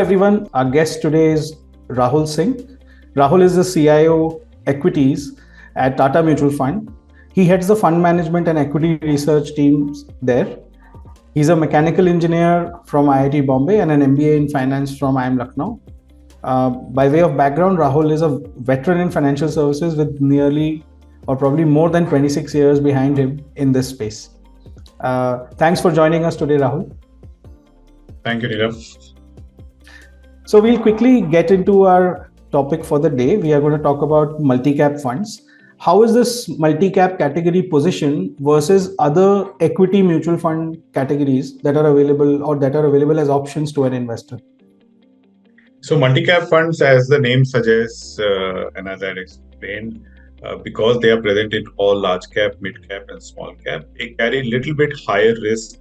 everyone. Our guest today is Rahul Singh. Rahul is the CIO Equities at Tata Mutual Fund. He heads the fund management and equity research teams there. He's a mechanical engineer from IIT Bombay and an MBA in finance from IIM Lucknow. By way of background, Rahul is a veteran in financial services with nearly or probably more than 26 years behind him in this space. Thanks for joining us today, Rahul. Thank you, Neelabh. So we'll quickly get into our topic for the day. We are going to talk about multi-cap funds. How is this multi-cap category position versus other equity mutual fund categories that are available as options to an investor? So multi-cap funds, as the name suggests, and as I had explained, because they are present in all large cap, mid cap, and small cap, they carry a little bit higher risk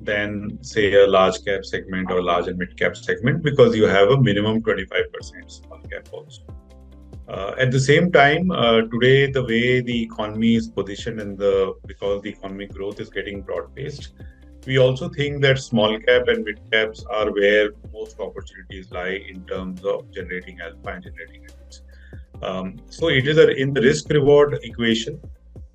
than, say, a large cap segment or large and mid cap segment, because you have a minimum 25% small cap also. At the same time, today, the way the economy is positioned and because the economic growth is getting broad-based, we also think that small cap and mid caps are where most opportunities lie in terms of generating alpha and generating returns. So it is in the risk-reward equation,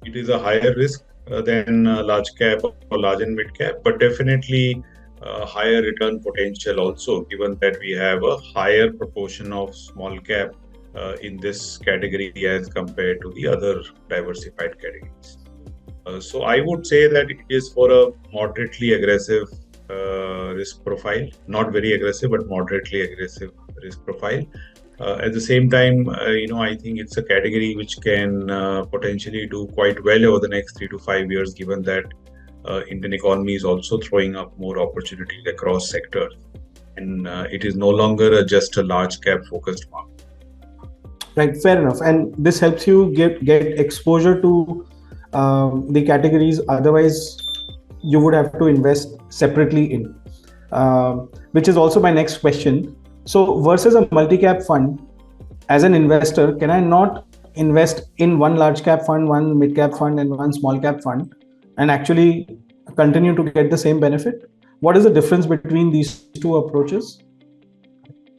it is a higher risk than large cap or large and mid cap, but definitely higher return potential also, given that we have a higher proportion of small cap in this category as compared to the other diversified categories. So I would say that it is for a moderately aggressive risk profile, not very aggressive, but moderately aggressive risk profile. At the same time, I think it's a category which can potentially do quite well over the next 3 to 5 years, given that Indian economy is also throwing up more opportunities across sectors, and it is no longer just a large cap focused market. Right, fair enough. And this helps you get exposure to the categories otherwise you would have to invest separately in, which is also my next question. So versus a multi-cap fund, as an investor, can I not invest in one large cap fund, one mid-cap fund, and one small cap fund and actually continue to get the same benefit? What is the difference between these two approaches?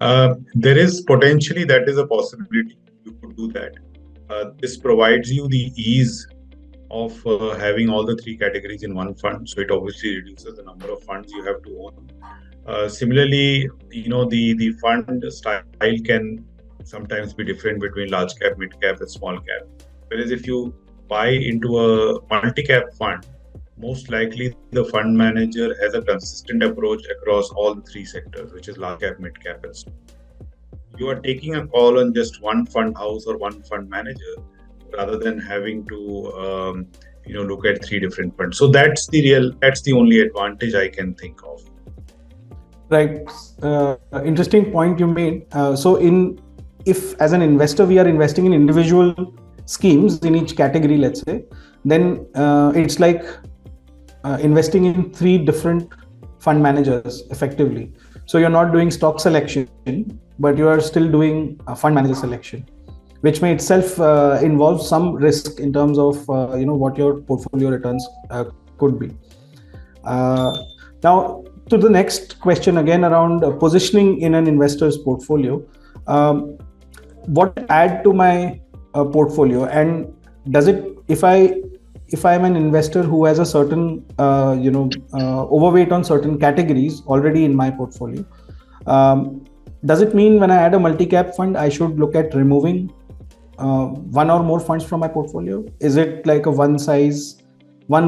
There is potentially, that is a possibility. You could do that. This provides you the ease of having all the three categories in one fund. So it obviously reduces the number of funds you have to own. Similarly, the fund style can sometimes be different between large cap, mid cap, and small cap. Whereas if you buy into a multi-cap fund, most likely the fund manager has a consistent approach across all the three sectors, which is large cap, mid cap, and small. You are taking a call on just one fund house or one fund manager, rather than having to look at three different funds. So that's the only advantage I can think of. Right. Interesting point you made. If as an investor we are investing in individual schemes in each category, let's say, then it's like investing in three different fund managers effectively. So you're not doing stock selection, but you are still doing fund manager selection, which may itself involve some risk in terms of what your portfolio returns could be. Now, to the next question again around positioning in an investor's portfolio. What add to my portfolio, and does it, if I'm an investor who has a certain overweight on certain categories already in my portfolio, does it mean when I add a multi-cap fund I should look at removing one or more funds from my portfolio? Is it like a one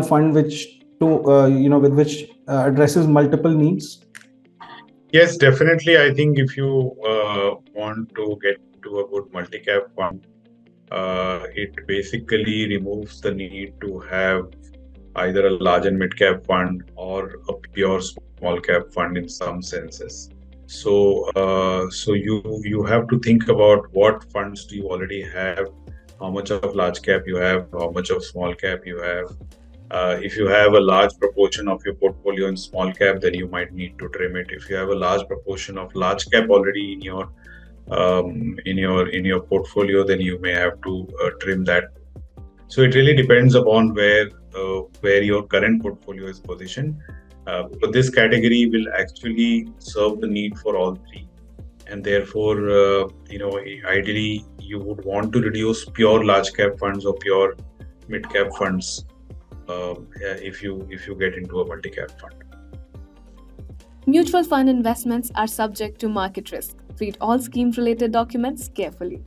fund with which addresses multiple needs? Yes, definitely. I think if you want to get to a good multi-cap fund, it basically removes the need to have either a large and mid-cap fund or a pure small cap fund in some senses. So you have to think about what funds do you already have, how much of large cap you have, how much of small cap you have. If you have a large proportion of your portfolio in small cap, then you might need to trim it. If you have a large proportion of large cap already in your portfolio, then you may have to trim that. So it really depends upon where your current portfolio is positioned. So this category will actually serve the need for all three, and therefore, ideally, you would want to reduce pure large cap funds or pure mid cap funds if you get into a multi cap fund. Mutual fund investments are subject to market risk. Read all scheme-related documents carefully.